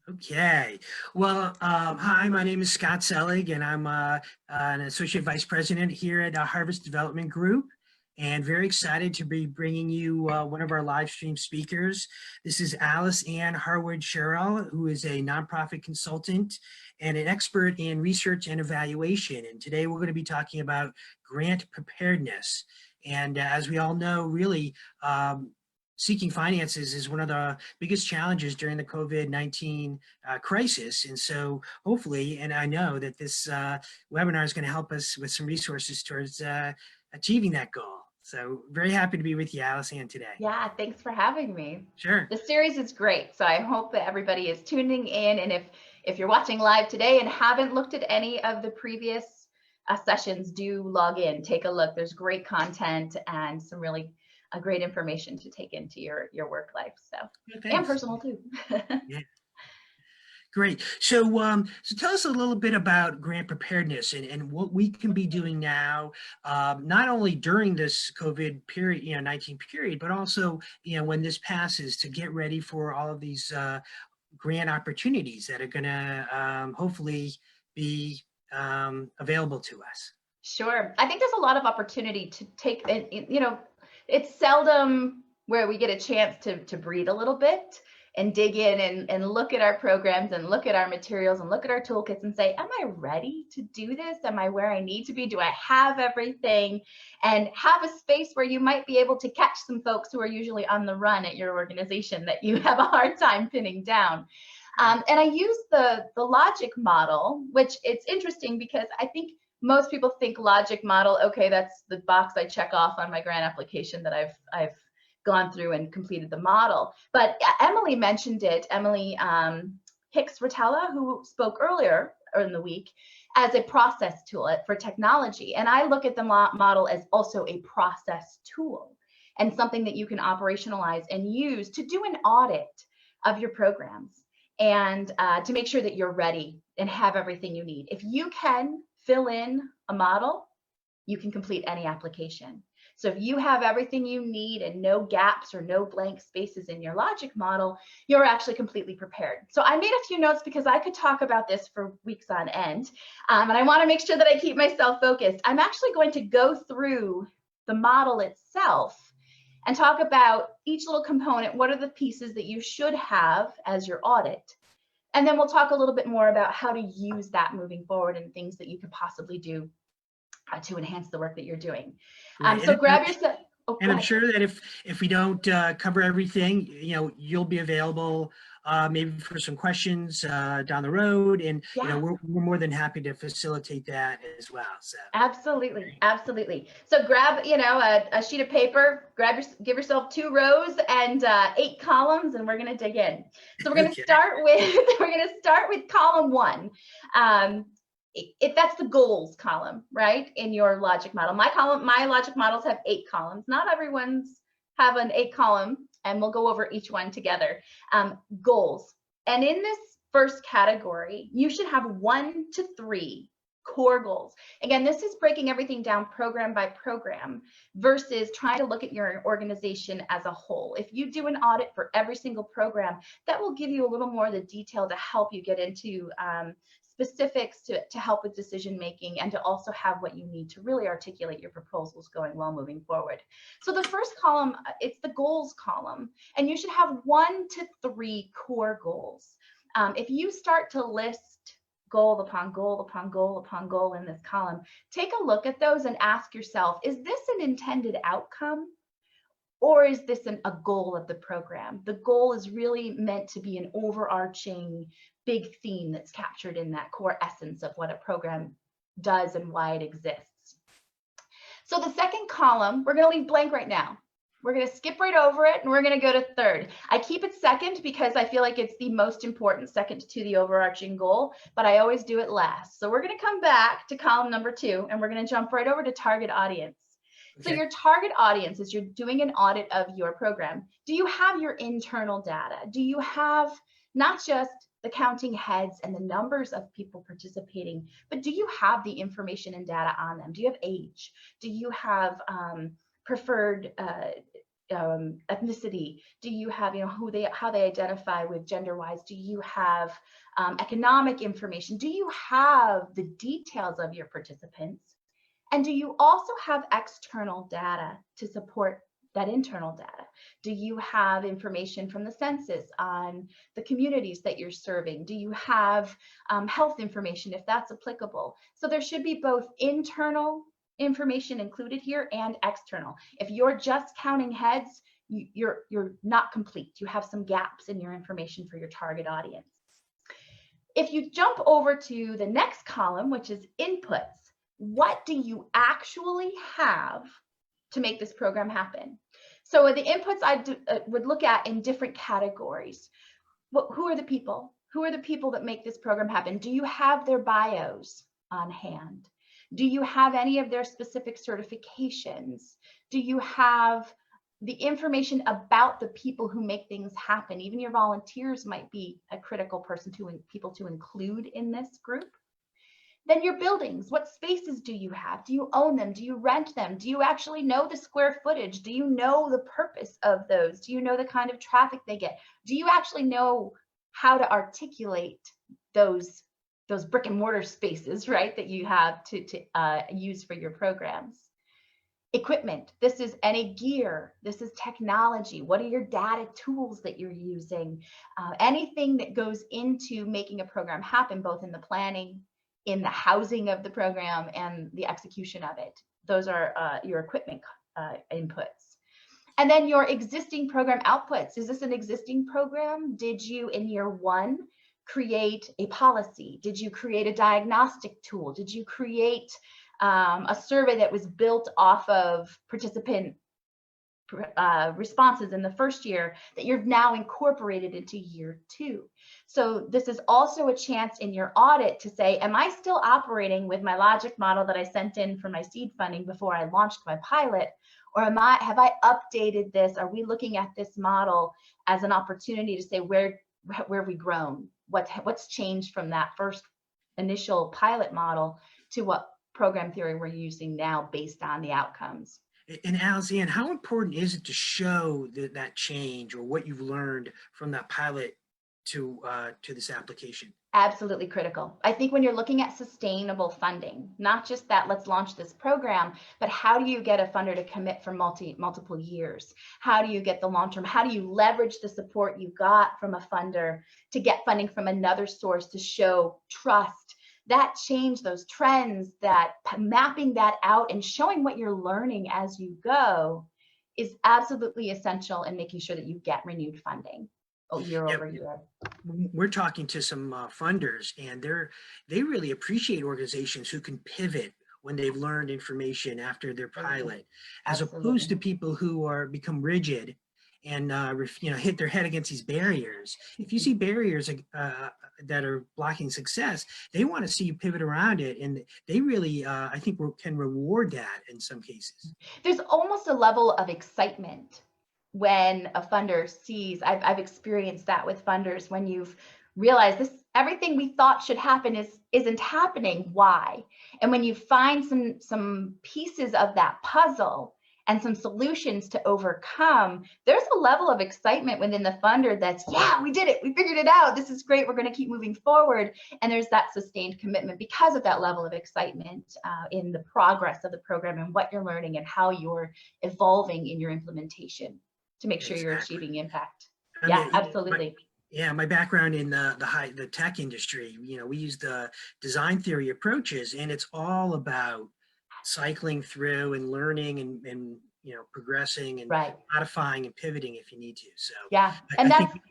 Okay. Well, hi, my name is Scott Selig, and I'm an Associate Vice President here at Harvest Development Group, and very excited to be bringing you one of our live stream speakers. This is Alice Ann Harwood Sherrill, who is a nonprofit consultant and an expert in research and evaluation. And today we're going to be talking about grant preparedness. And as we all know, really, seeking finances is one of the biggest challenges during the COVID-19 crisis. And so hopefully, and I know that this webinar is going to help us with some resources towards achieving that goal. So very happy to be with you, Alice Ann, today. Yeah, thanks for having me. Sure. The series is great. So I hope that everybody is tuning in. And if you're watching live today and haven't looked at any of the previous sessions, do log in, take a look. There's great content and some really great information to take into your work life. So and personal too. Yeah. Great. So tell us a little bit about grant preparedness and what we can be doing now, not only during this COVID period, 19 period, but also, when this passes, to get ready for all of these grant opportunities that are going to hopefully be available to us. Sure. I think there's a lot of opportunity to take, it's seldom where we get a chance to breathe a little bit and dig in and look at our programs and look at our materials and look at our toolkits and say, am I ready to do this? Am I where I need to be? Do I have everything? And have a space where you might be able to catch some folks who are usually on the run at your organization that you have a hard time pinning down. And I use the logic model, which it's interesting because I think most people think logic model, okay, that's the box I check off on my grant application that I've gone through and completed the model. But Emily mentioned it, Emily Hicks-Rotella, who spoke earlier in the week, as a process tool for technology. And I look at the model as also a process tool and something that you can operationalize and use to do an audit of your programs and to make sure that you're ready and have everything you need. If you can fill in a model, you can complete any application. So if you have everything you need and no gaps or no blank spaces in your logic model, you're actually completely prepared. So I made a few notes because I could talk about this for weeks on end. And I want to make sure that I keep myself focused. I'm actually going to go through the model itself and talk about each little component. What are the pieces that you should have as your audit? And then we'll talk a little bit more about how to use that moving forward and things that you could possibly do to enhance the work that you're doing. Right. So grab yourself. Oh, and I'm sure that if we don't cover everything, you'll be available maybe for some questions down the road, and we're more than happy to facilitate that as well. So absolutely. So grab a sheet of paper, give yourself 2 rows and 8 columns, and we're going to dig in. So we're going to start with column 1. If that's the goals column, right, in your logic model. My logic models have 8 columns. Not everyone's have an 8 column, and we'll go over each one together. Goals. And in this first category, you should have 1 to 3 core goals. Again, this is breaking everything down program by program versus trying to look at your organization as a whole. If you do an audit for every single program, that will give you a little more of the detail to help you get into specifics to help with decision making and to also have what you need to really articulate your proposals going well moving forward. So the first column, it's the goals column, and you should have 1 to 3 core goals. If you start to list goal upon goal upon goal upon goal in this column, take a look at those and ask yourself, is this an intended outcome? Or is this a goal of the program? The goal is really meant to be an overarching big theme that's captured in that core essence of what a program does and why it exists. So the second column, we're going to leave blank right now. We're going to skip right over it, and we're going to go to third. I keep it second because I feel like it's the most important, second to the overarching goal, but I always do it last. So we're going to come back to column number 2, and we're going to jump right over to target audience. So your target audience, as you're doing an audit of your program, do you have your internal data? Do you have not just the counting heads and the numbers of people participating, but do you have the information and data on them? Do you have age? Do you have preferred ethnicity? Do you have, how they identify with gender-wise? Do you have economic information? Do you have the details of your participants? And do you also have external data to support that internal data? Do you have information from the census on the communities that you're serving? Do you have health information if that's applicable? So there should be both internal information included here and external. If you're just counting heads, you're not complete. You have some gaps in your information for your target audience. If you jump over to the next column, which is inputs, what do you actually have to make this program happen? So the inputs I would look at in different categories. Who are the people? Who are the people that make this program happen? Do you have their bios on hand? Do you have any of their specific certifications? Do you have the information about the people who make things happen? Even your volunteers might be a critical people to include in this group. Then your buildings, what spaces do you have? Do you own them? Do you rent them? Do you actually know the square footage? Do you know the purpose of those? Do you know the kind of traffic they get? Do you actually know how to articulate those brick and mortar spaces, right, that you have to use for your programs? Equipment, this is any gear, this is technology. What are your data tools that you're using? Anything that goes into making a program happen, both in the planning, in the housing of the program, and the execution of it. Those are your equipment inputs. And then your existing program outputs. Is this an existing program? Did you, in year one, create a policy? Did you create a diagnostic tool? Did you create a survey that was built off of participant responses in the first year that you've now incorporated into year two? So this is also a chance in your audit to say, am I still operating with my logic model that I sent in for my seed funding before I launched my pilot? Or have I updated this? Are we looking at this model as an opportunity to say, where have we grown? What's changed from that first initial pilot model to what program theory we're using now based on the outcomes? And Alice-Ann, how important is it to show that change or what you've learned from that pilot to this application? Absolutely critical. I think when you're looking at sustainable funding, not just that let's launch this program, but how do you get a funder to commit for multiple years? How do you get the long term? How do you leverage the support you got from a funder to get funding from another source to show trust? That change, those trends, that mapping that out and showing what you're learning as you go is absolutely essential in making sure that you get renewed funding year over year. We're talking to some funders, and they really appreciate organizations who can pivot when they've learned information after their pilot, as opposed to people who become rigid and hit their head against these barriers. If you see barriers that are blocking success, they want to see you pivot around it, and they really, I think, can reward that in some cases. There's almost a level of excitement when a funder sees. I've experienced that with funders, when you've realized everything we thought should happen isn't happening. Why? And when you find some pieces of that puzzle and some solutions to overcome, there's a level of excitement within the funder that's, yeah, we did it. We figured it out. This is great. We're going to keep moving forward. And there's that sustained commitment because of that level of excitement in the progress of the program and what you're learning and how you're evolving in your implementation to make sure you're achieving impact. Absolutely. My background in the tech industry, we use the design theory approaches, and it's all about cycling through and learning and progressing and modifying and pivoting if you need to. So and I think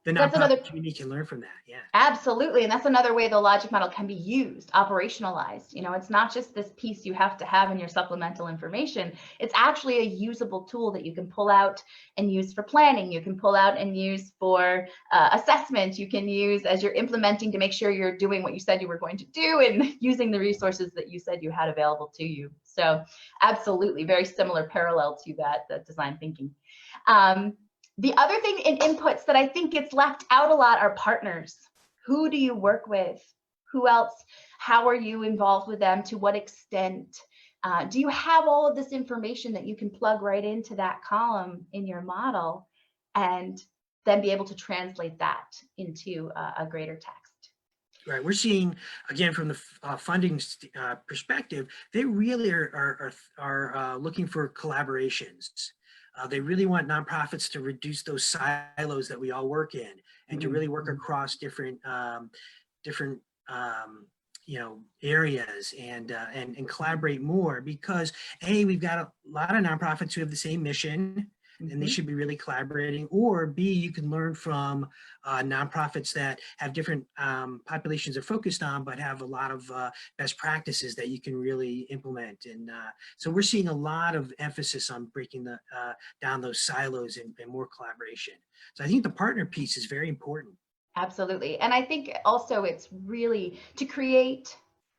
the nonprofit community can learn from that. Absolutely. And that's another way the logic model can be used, operationalized. It's not just this piece you have to have in your supplemental information. It's actually a usable tool that you can pull out and use for planning. You can pull out and use for assessment. You can use as you're implementing to make sure you're doing what you said you were going to do and using the resources that you said you had available to you. So absolutely, very similar parallel to that design thinking. The other thing in inputs that I think gets left out a lot are partners. Who do you work with? Who else? How are you involved with them? To what extent? Do you have all of this information that you can plug right into that column in your model and then be able to translate that into a greater text? Right. We're seeing, again, from the funding perspective, they really are looking for collaborations. They really want nonprofits to reduce those silos that we all work in, and to really work across different different areas, and collaborate more, because we've got a lot of nonprofits who have the same mission, and they should be really collaborating. Or B, you can learn from nonprofits that have different populations they're focused on, but have a lot of best practices that you can really implement. And so we're seeing a lot of emphasis on breaking down those silos, and more collaboration. So I think the partner piece is very important. Absolutely. And I think also it's really to create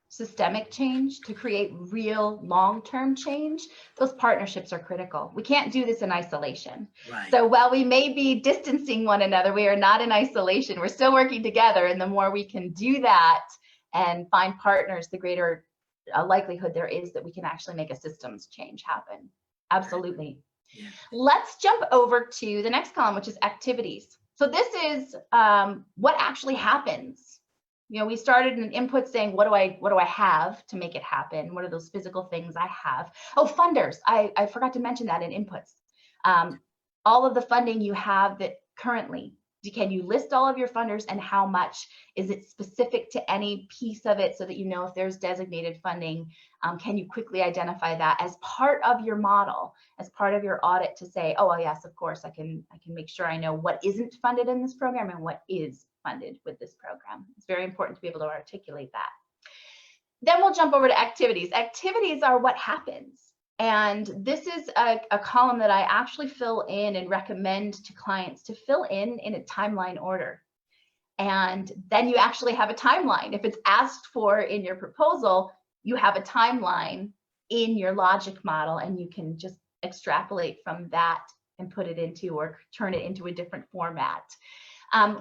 systemic change, to create real long-term change. Those partnerships are critical. We can't do this in isolation. Right. So while we may be distancing one another, we are not in isolation. We're still working together. And the more we can do that and find partners, the greater likelihood there is that we can actually make a systems change happen. Absolutely. Yeah. Let's jump over to the next column, which is activities. So this is what actually happens. We started in input saying, what do I have to make it happen? What are those physical things I have? Oh, funders. I forgot to mention that in inputs. All of the funding you have that currently, can you list all of your funders and how much? Is it specific to any piece of it so that you know if there's designated funding? Can you quickly identify that as part of your model, as part of your audit, to say, oh, well, yes, of course, I can make sure I know what isn't funded in this program and what is funded with this program. It's very important to be able to articulate that. Then we'll jump over to activities. Activities are what happens. And this is a column that I actually fill in and recommend to clients to fill in a timeline order. And then you actually have a timeline. If it's asked for in your proposal, you have a timeline in your logic model, and you can just extrapolate from that and put it into, or turn it into, a different format.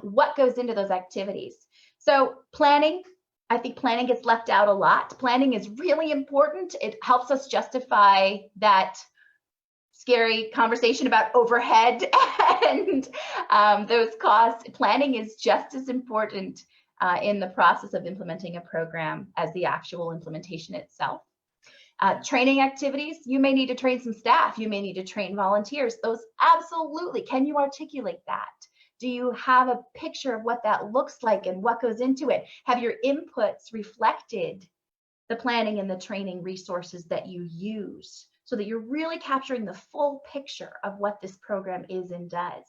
What goes into those activities? So planning. I think planning gets left out a lot. Planning is really important. It helps us justify that scary conversation about overhead and those costs. Planning is just as important in the process of implementing a program as the actual implementation itself. Training activities, you may need to train some staff. You may need to train volunteers. Those, absolutely. Can you articulate that? Do you have a picture of what that looks like and what goes into it? Have your inputs reflected the planning and the training resources that you use, so that you're really capturing the full picture of what this program is and does?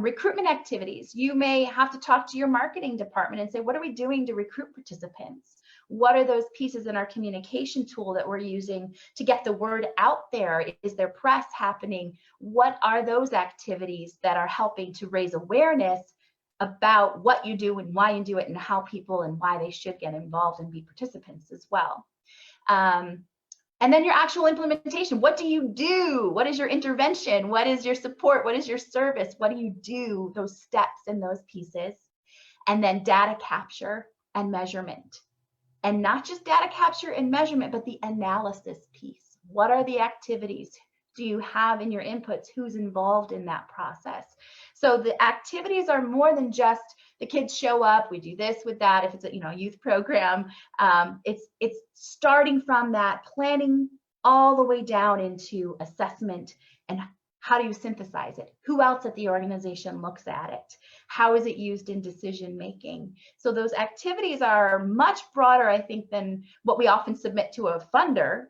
Recruitment activities. You may have to talk to your marketing department and say, what are we doing to recruit participants? What are those pieces in our communication tool that we're using to get the word out there? Is there press happening? What are those activities that are helping to raise awareness about what you do and why you do it, and how people and why they should get involved and be participants as well? And then your actual implementation. What do you do? What is your intervention? What is your support? What is your service? What do you do? Those steps and those pieces. And then data capture and measurement. And not just data capture and measurement, but the analysis piece. What are the activities? Do you have in your inputs? Who's involved in that process? So the activities are more than just the kids show up, we do this with that. If it's a youth program, it's starting from that planning all the way down into assessment, and how do you synthesize it? Who else at the organization looks at it? How is it used in decision making? So those activities are much broader, I think, than what we often submit to a funder.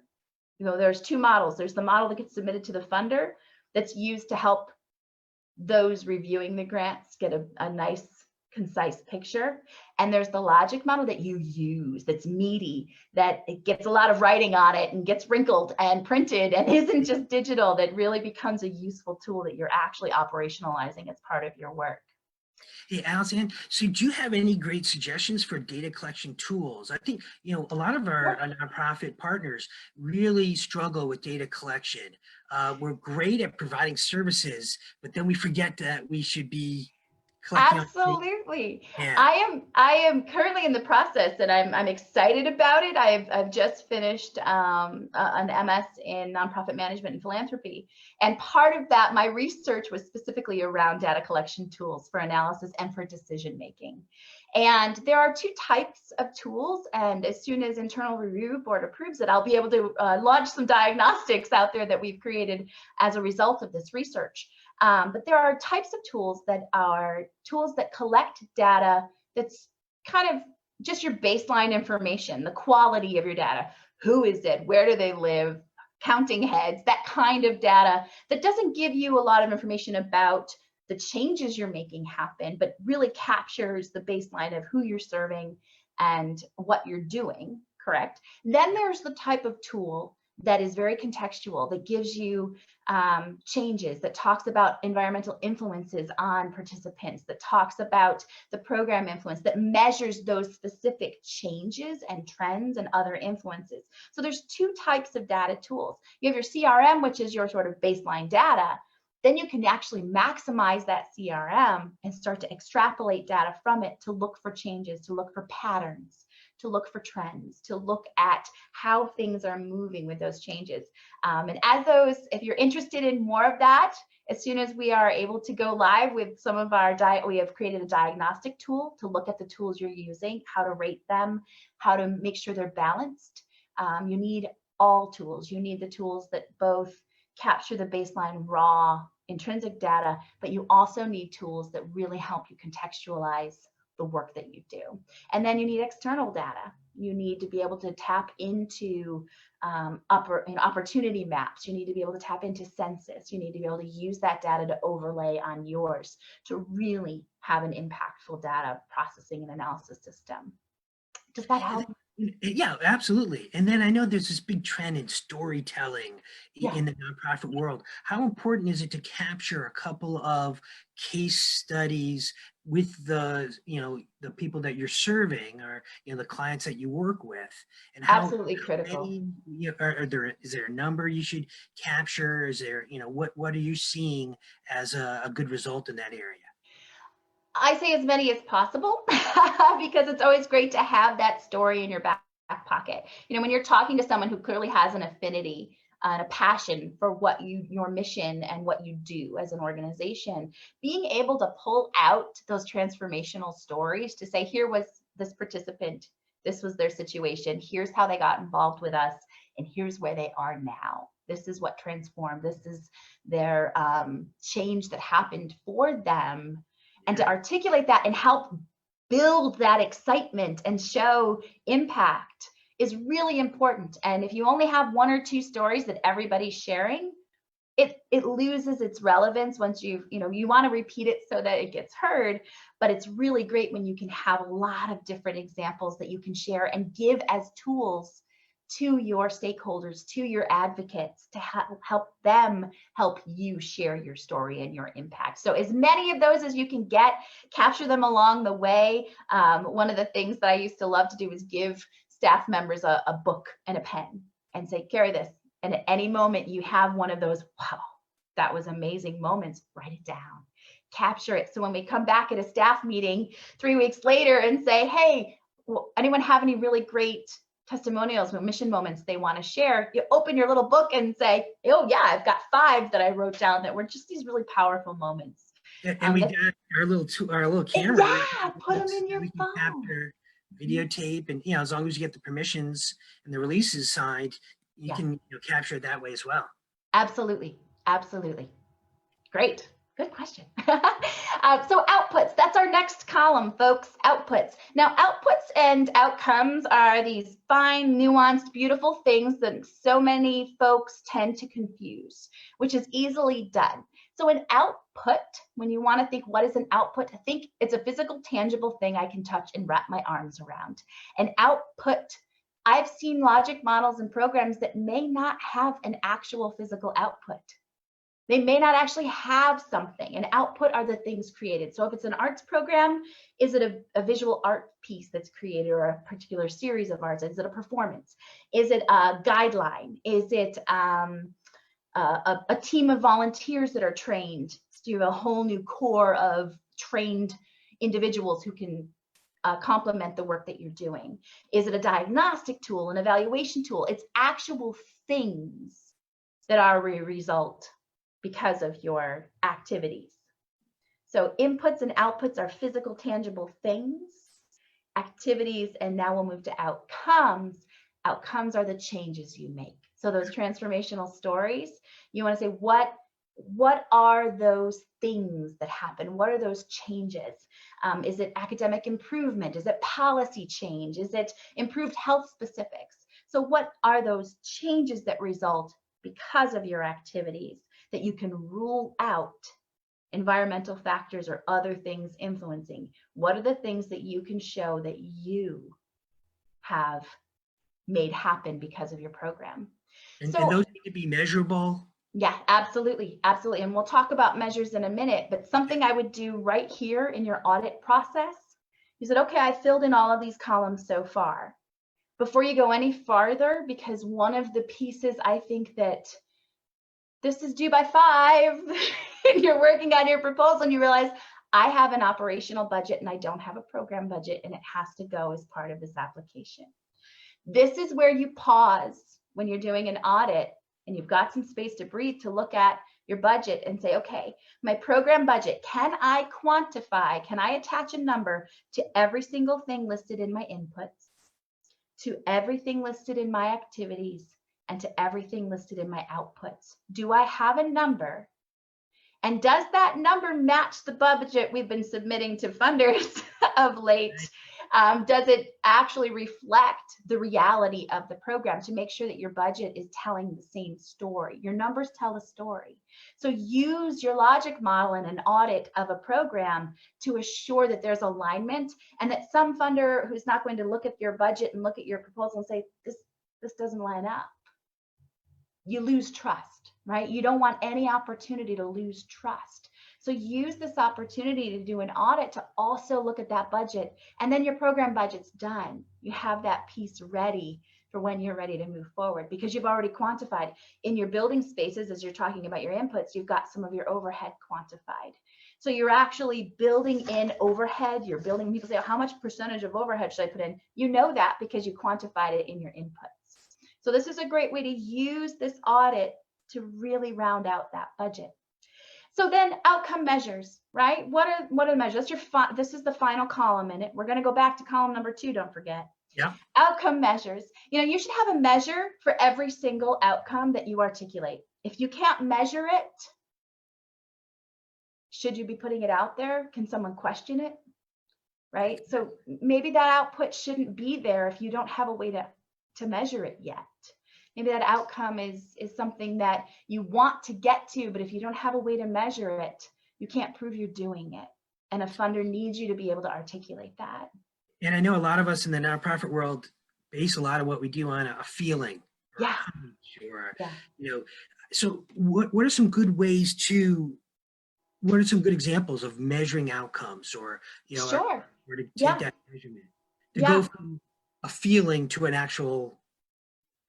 There's two models. There's the model that gets submitted to the funder that's used to help those reviewing the grants get a nice, concise picture. And there's the logic model that you use, that's meaty, that it gets a lot of writing on it and gets wrinkled and printed and isn't just digital, that really becomes a useful tool that you're actually operationalizing as part of your work. Hey, Allison, so do you have any great suggestions for data collection tools? I think, a lot of our nonprofit partners really struggle with data collection. We're great at providing services, but then we forget that we should be collecting on tape? Absolutely. Yeah. I am currently in the process, and I'm excited about it. I've just finished an MS in Nonprofit Management and Philanthropy. And part of that, my research was specifically around data collection tools for analysis and for decision making. And there are two types of tools, and as soon as Internal Review Board approves it, I'll be able to launch some diagnostics out there that we've created as a result of this research. But there are types of tools that are tools that collect data that's kind of just your baseline information, the quality of your data. Who is it? Where do they live? Counting heads, that kind of data that doesn't give you a lot of information about the changes you're making happen, but really captures the baseline of who you're serving and what you're doing, correct? Then there's the type of tool that is very contextual, that gives you changes, that talks about environmental influences on participants, that talks about the program influence, that measures those specific changes and trends and other influences. So there's two types of data tools. You have your CRM, which is your sort of baseline data. Then you can actually maximize that CRM and start to extrapolate data from it to look for changes, to look for patterns, to look for trends, to look at how things are moving with those changes. And as those, if you're interested in more of that, as soon as we are able to go live with some of our we have created a diagnostic tool to look at the tools you're using, how to rate them, how to make sure they're balanced. You need all tools. You need the tools that both capture the baseline raw intrinsic data, but you also need tools that really help you contextualize the work that you do. And then you need external data. You need to be able to tap into opportunity maps. You need to be able to tap into census. You need to be able to use that data to overlay on yours to really have an impactful data processing and analysis system. Does that help? Yeah, absolutely. And then I know there's this big trend in storytelling Yeah. in the nonprofit world. How important is it to capture a couple of case studies with the people that you're serving, or the clients that you work with, and how Absolutely critical. many, is there a number you should capture? Is there, what are you seeing as a good result in that area? I say as many as possible because it's always great to have that story in your back pocket. When you're talking to someone who clearly has an affinity and a passion for what your mission and what you do as an organization, being able to pull out those transformational stories to say, here was this participant, this was their situation, here's how they got involved with us, and here's where they are now. This is what transformed. This is their change that happened for them. And to articulate that and help build that excitement and show impact is really important. And if you only have one or two stories that everybody's sharing, it loses its relevance once you want to repeat it so that it gets heard. But it's really great when you can have a lot of different examples that you can share and give as tools to your stakeholders, to your advocates, to help them help you share your story and your impact. So as many of those as you can get, capture them along the way. One of the things that I used to love to do is give staff members a book and a pen and say, carry this. And at any moment you have one of those, wow, that was amazing moments, write it down, capture it. So when we come back at a staff meeting 3 weeks later and say, hey, anyone have any really great testimonials, mission moments they want to share, you open your little book and say, oh yeah, I've got 5 that I wrote down that were just these really powerful moments. And we got our little camera. Yeah, put them in your we can phone. capture, videotape, and as long as you get the permissions and the releases signed, you can capture it that way as well. Absolutely, absolutely. Great. Good question. So outputs, that's our next column, folks, outputs. Now, outputs and outcomes are these fine, nuanced, beautiful things that so many folks tend to confuse, which is easily done. So an output, when you want to think what is an output, I think it's a physical, tangible thing I can touch and wrap my arms around. An output, I've seen logic models and programs that may not have an actual physical output. They may not actually have something. An output are the things created. So if it's an arts program, is it a visual art piece that's created, or a particular series of arts? Is it a performance? Is it a guideline? Is it a team of volunteers that are trained to do a whole new core of trained individuals who can complement the work that you're doing? Is it a diagnostic tool, an evaluation tool? It's actual things that are a result because of your activities. So inputs and outputs are physical, tangible things, activities, and now we'll move to outcomes. Outcomes are the changes you make. So those transformational stories, you want to say, what are those things that happen? What are those changes? Is it academic improvement? Is it policy change? Is it improved health specifics? So what are those changes that result because of your activities that you can rule out environmental factors or other things influencing? What are the things that you can show that you have made happen because of your program? And So those need to be measurable. yeah, absolutely. Absolutely. And we'll talk about measures in a minute, but something I would do right here in your audit process, you said, okay, I filled in all of these columns so far. Before you go any farther, because one of the pieces I think that this is due by 5 and you're working on your proposal and you realize I have an operational budget and I don't have a program budget and it has to go as part of this application. This is where you pause when you're doing an audit and you've got some space to breathe to look at your budget and say, okay, my program budget, can I quantify, can I attach a number to every single thing listed in my inputs, to everything listed in my activities, and to everything listed in my outputs? Do I have a number? And does that number match the budget we've been submitting to funders of late? Does it actually reflect the reality of the program to make sure that your budget is telling the same story? Your numbers tell a story. So use your logic model in an audit of a program to assure that there's alignment and that some funder who's not going to look at your budget and look at your proposal and say, this doesn't line up. You lose trust, right? You don't want any opportunity to lose trust. So use this opportunity to do an audit to also look at that budget, and then your program budget's done. You have that piece ready for when you're ready to move forward because you've already quantified in your building spaces. As you're talking about your inputs, you've got some of your overhead quantified. So you're actually building in overhead. You're building, people say, oh, how much percentage of overhead should I put in? You know that because you quantified it in your inputs. So this is a great way to use this audit to really round out that budget. So then outcome measures, right? What are the measures? This is the final column in it. We're going to go back to column number 2, don't forget. Yeah. Outcome measures. You know, you should have a measure for every single outcome that you articulate. If you can't measure it, should you be putting it out there? Can someone question it? Right? So maybe that output shouldn't be there if you don't have a way to measure it yet. Maybe that outcome is something that you want to get to, but if you don't have a way to measure it, you can't prove you're doing it. And a funder needs you to be able to articulate that. And I know a lot of us in the nonprofit world base a lot of what we do on a feeling. Or Yeah. a hunch or, Yeah. you know, so what are some good ways what are some good examples of measuring outcomes or, you know, Sure. or to take Yeah. that measurement to Yeah. go from a feeling to an actual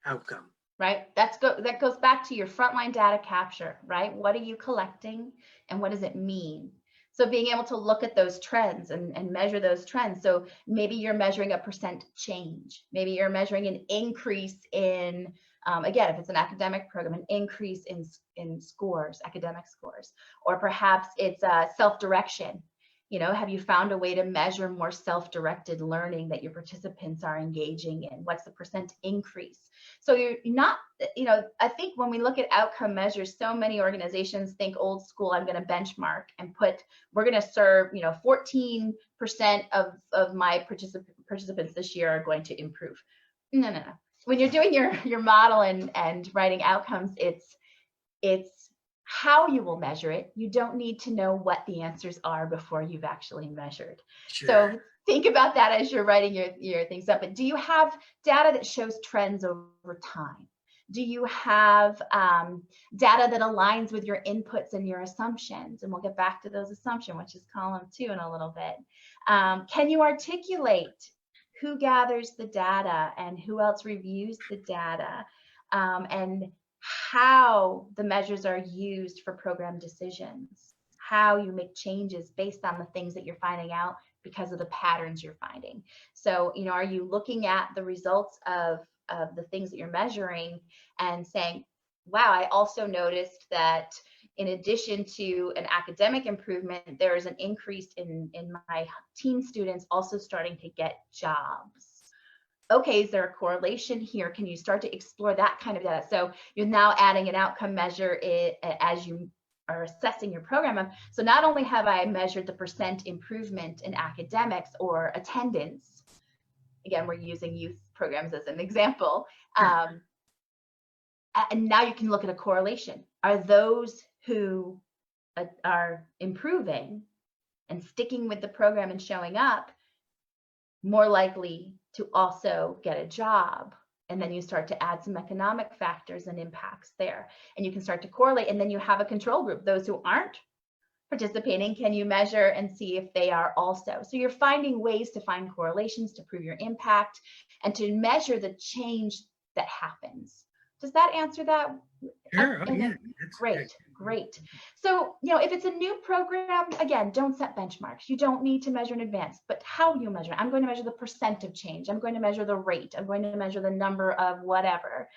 outcome? Right? That goes back to your frontline data capture, right? What are you collecting and what does it mean? So being able to look at those trends and measure those trends. So maybe you're measuring a percent change. Maybe you're measuring an increase in, again, if it's an academic program, an increase in scores, academic scores, or perhaps it's self-direction. You know, have you found a way to measure more self-directed learning that your participants are engaging in? What's the percent increase? So you're not, you know, I think when we look at outcome measures, so many organizations think old school, I'm going to benchmark and we're going to serve, you know, 14% of my participants this year are going to improve. No. When you're doing your model and writing outcomes, it's how you will measure it. You don't need to know what the answers are before you've actually measured. Sure. So think about that as you're writing your things up. But do you have data that shows trends over time? Do you have data that aligns with your inputs and your assumptions? And we'll get back to those assumptions, which is column 2 in a little bit. Can you articulate who gathers the data and who else reviews the data? And how the measures are used for program decisions. how you make changes based on the things that you're finding out because of the patterns you're finding. So, are you looking at the results of the things that you're measuring and saying, wow, I also noticed that in addition to an academic improvement, there is an increase in my teen students also starting to get jobs. Okay, is there a correlation here? Can you start to explore that kind of data? So you're now adding an outcome measure as you are assessing your program. So not only have I measured the percent improvement in academics or attendance, again, we're using youth programs as an example, and now you can look at a correlation. Are those who are improving and sticking with the program and showing up more likely to also get a job? And then you start to add some economic factors and impacts there, and you can start to correlate. And then you have a control group. Those who aren't participating, can you measure and see if they are also? So you're finding ways to find correlations to prove your impact and to measure the change that happens. Does that answer that? Sure. Oh, yeah. Great. So, if it's a new program, again, don't set benchmarks. You don't need to measure in advance, but how you measure. I'm going to measure the percent of change. I'm going to measure the rate. I'm going to measure the number of whatever.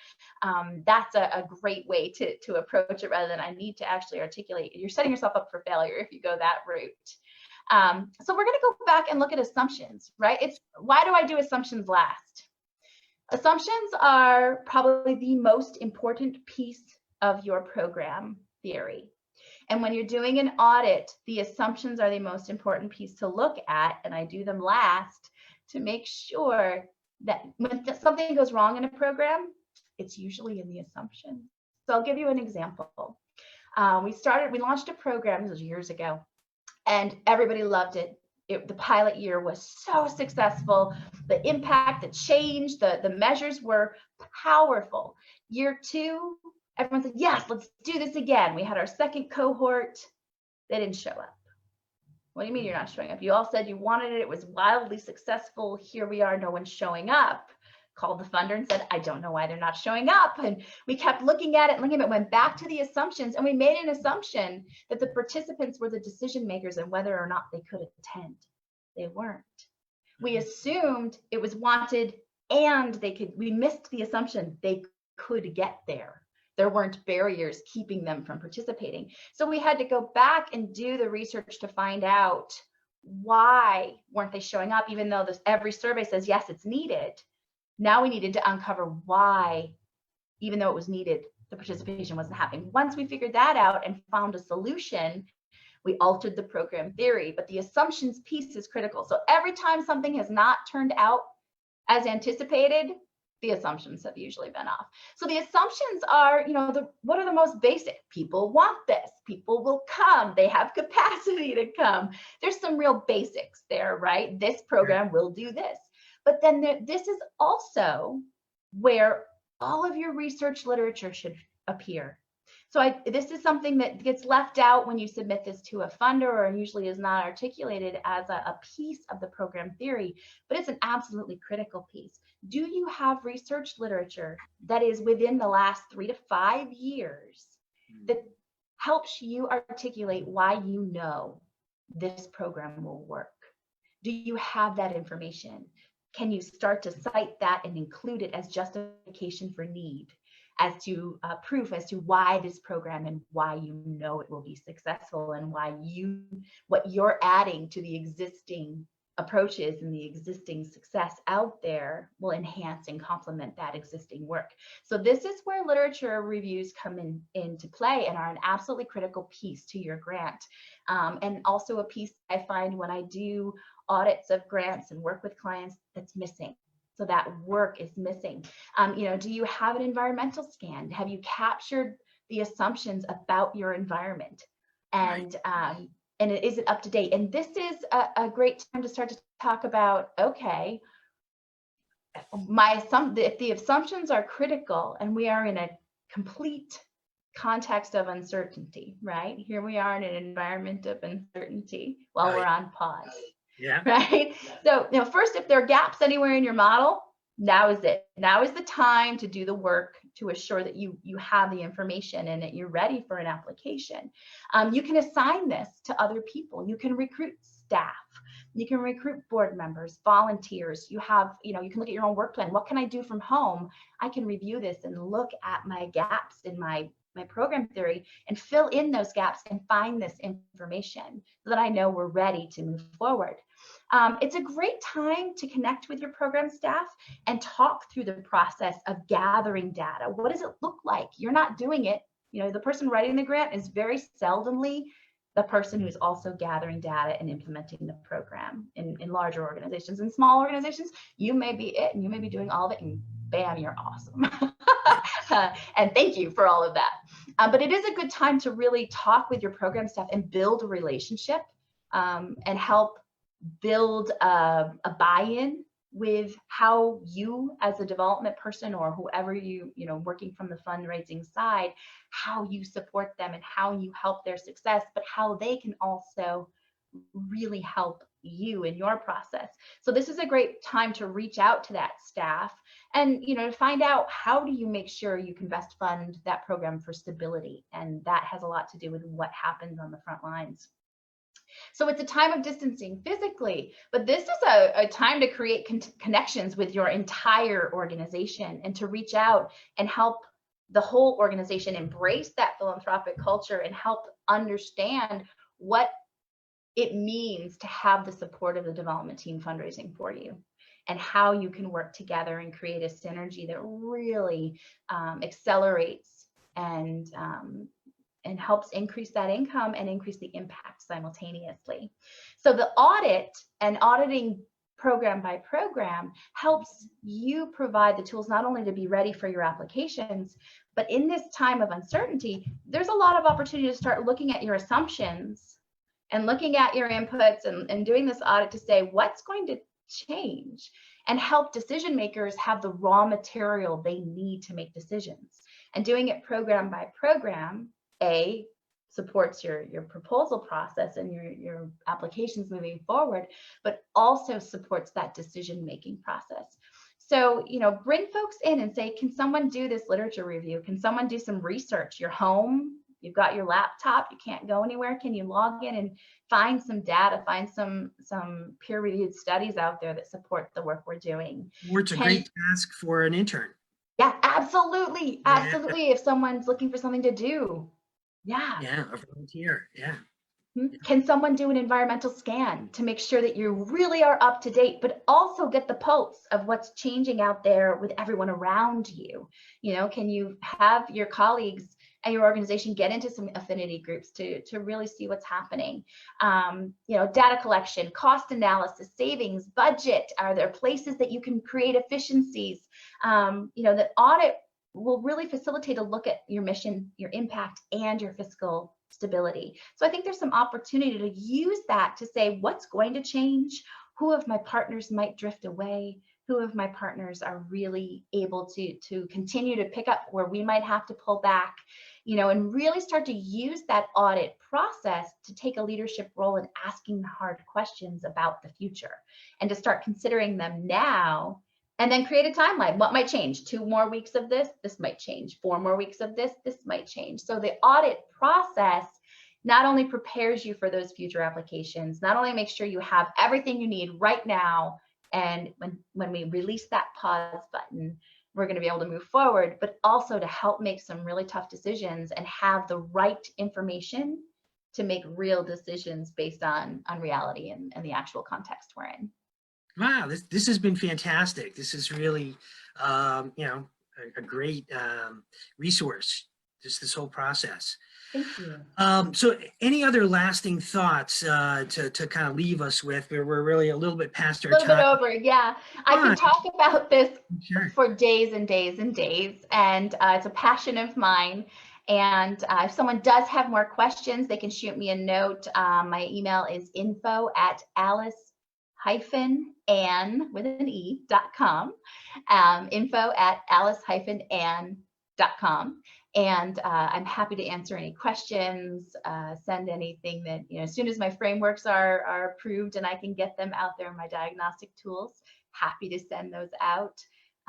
That's a great way to approach it rather than I need to actually articulate. You're setting yourself up for failure if you go that route. So we're going to go back and look at assumptions, right? Why do I do assumptions last? Assumptions are probably the most important piece of your program theory. And when you're doing an audit, the assumptions are the most important piece to look at, and I do them last to make sure that when something goes wrong in a program, it's usually in the assumptions. So I'll give you an example. We launched a program, this was years ago, and everybody loved it. The pilot year was so successful. The impact, the change, the measures were powerful. Year 2, everyone said, yes, let's do this again. We had our second cohort. They didn't show up. What do you mean you're not showing up? You all said you wanted it. It was wildly successful. Here we are. No one's showing up. Called the funder and said, I don't know why they're not showing up. And we kept looking at it, went back to the assumptions, and we made an assumption that the participants were the decision makers and whether or not they could attend. They weren't. We assumed it was wanted and we missed the assumption they could get there. There weren't barriers keeping them from participating. So we had to go back and do the research to find out why weren't they showing up, even though every survey says, yes, it's needed. Now we needed to uncover why, even though it was needed, the participation wasn't happening. Once we figured that out and found a solution, we altered the program theory, but the assumptions piece is critical. So every time something has not turned out as anticipated, the assumptions have usually been off. So the assumptions are, what are the most basic? People want this. People will come. They have capacity to come. There's some real basics there, right? This program will do this. But then this is also where all of your research literature should appear. So this is something that gets left out when you submit this to a funder, or usually is not articulated as a piece of the program theory, but it's an absolutely critical piece. Do you have research literature that is within the last 3 to 5 years that helps you articulate why you know this program will work? Do you have that information? Can you start to cite that and include it as justification for need, as to proof as to why this program and why you know it will be successful, and why what you're adding to the existing approaches and the existing success out there will enhance and complement that existing work. So this is where literature reviews come into play and are an absolutely critical piece to your grant. And also a piece I find when I do audits of grants and work with clients that's missing. So that work is missing. Do you have an environmental scan? Have you captured the assumptions about your environment? And is it up to date? And this is a great time to start to talk about, okay, if the assumptions are critical and we are in a complete context of uncertainty, right? Here we are in an environment of uncertainty while we're on pause. Yeah. Right. So, first, if there are gaps anywhere in your model, Now is it. Now is the time to do the work to assure that you have the information and that you're ready for an application. You can assign this to other people. You can recruit staff. You can recruit board members, volunteers. You have, you can look at your own work plan. What can I do from home? I can review this and look at my gaps in my program theory and fill in those gaps and find this information so that I know we're ready to move forward. It's a great time to connect with your program staff and talk through the process of gathering data. What does it look like? You're not doing it. The person writing the grant is very seldomly the person who's also gathering data and implementing the program in larger organizations. In small organizations, you may be it and you may be doing all of it and bam, you're awesome. And thank you for all of that. But it is a good time to really talk with your program staff and build a relationship and help build a buy-in with how you as a development person or whoever working from the fundraising side, how you support them and how you help their success, but how they can also really help you in your process. So this is a great time to reach out to that staff and to find out how do you make sure you can best fund that program for stability, and that has a lot to do with what happens on the front lines. So it's a time of distancing physically, but this is a time to create connections with your entire organization and to reach out and help the whole organization embrace that philanthropic culture and help understand what it means to have the support of the development team fundraising for you and how you can work together and create a synergy that really accelerates and helps increase that income and increase the impact simultaneously. So the audit and auditing program by program helps you provide the tools not only to be ready for your applications, but in this time of uncertainty, there's a lot of opportunity to start looking at your assumptions and looking at your inputs and doing this audit to say what's going to change and help decision makers have the raw material they need to make decisions. And doing it program by program, supports your proposal process and your applications moving forward, but also supports that decision-making process. So, bring folks in and say, can someone do this literature review? Can someone do some research? You're home, you've got your laptop, you can't go anywhere. Can you log in and find some data, find some peer-reviewed studies out there that support the work we're doing? It's a great task for an intern. Yeah, absolutely. Absolutely. If someone's looking for something to do. Yeah. Yeah, a volunteer. Yeah. Can someone do an environmental scan to make sure that you really are up to date, but also get the pulse of what's changing out there with everyone around you? Can you have your colleagues and your organization get into some affinity groups to really see what's happening? Data collection, cost analysis, savings, budget. Are there places that you can create efficiencies? The audit will really facilitate a look at your mission, your impact, and your fiscal stability. So I think there's some opportunity to use that to say what's going to change, who of my partners might drift away, who of my partners are really able to continue to pick up where we might have to pull back, and really start to use that audit process to take a leadership role in asking the hard questions about the future and to start considering them now. And then create a timeline. What might change? 2 more weeks of this might change. 4 more weeks of this might change. So the audit process not only prepares you for those future applications, not only makes sure you have everything you need right now, and when we release that pause button, we're going to be able to move forward, but also to help make some really tough decisions and have the right information to make real decisions based on reality and the actual context we're in. Wow, this has been fantastic. This is really, a great resource, just this whole process. Thank you. So any other lasting thoughts to kind of leave us with? We're really a little bit past our time. A little bit over, yeah. I can talk about this for days and days and days, and it's a passion of mine. And if someone does have more questions, they can shoot me a note. My email is info@alice-ann.com, info@alice-ann.com. And I'm happy to answer any questions, send anything that, as soon as my frameworks are approved and I can get them out there in my diagnostic tools, happy to send those out.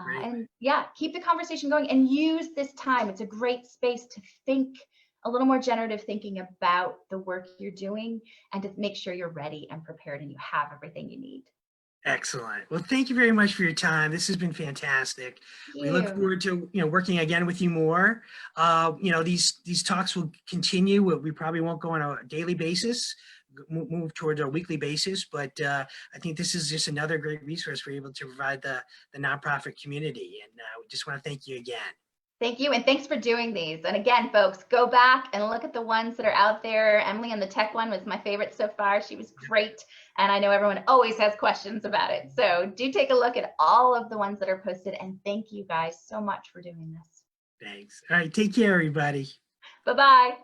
Great. And yeah, keep the conversation going and use this time. It's a great space to think a little more generative thinking about the work you're doing and to make sure you're ready and prepared and you have everything you need. Excellent. Well, thank you very much for your time. This has been fantastic. Thank We look you. forward to working again with you more. These talks will continue. We probably won't go on a daily basis, move towards a weekly basis, but I think this is just another great resource for able to provide the nonprofit community. And we just want to thank you again. Thank you, and thanks for doing these. And again, folks, go back and look at the ones that are out there. Emily and the tech one was my favorite so far. She was great, and I know everyone always has questions about it. So do take a look at all of the ones that are posted, and thank you guys so much for doing this. Thanks. All right, take care, everybody. Bye-bye.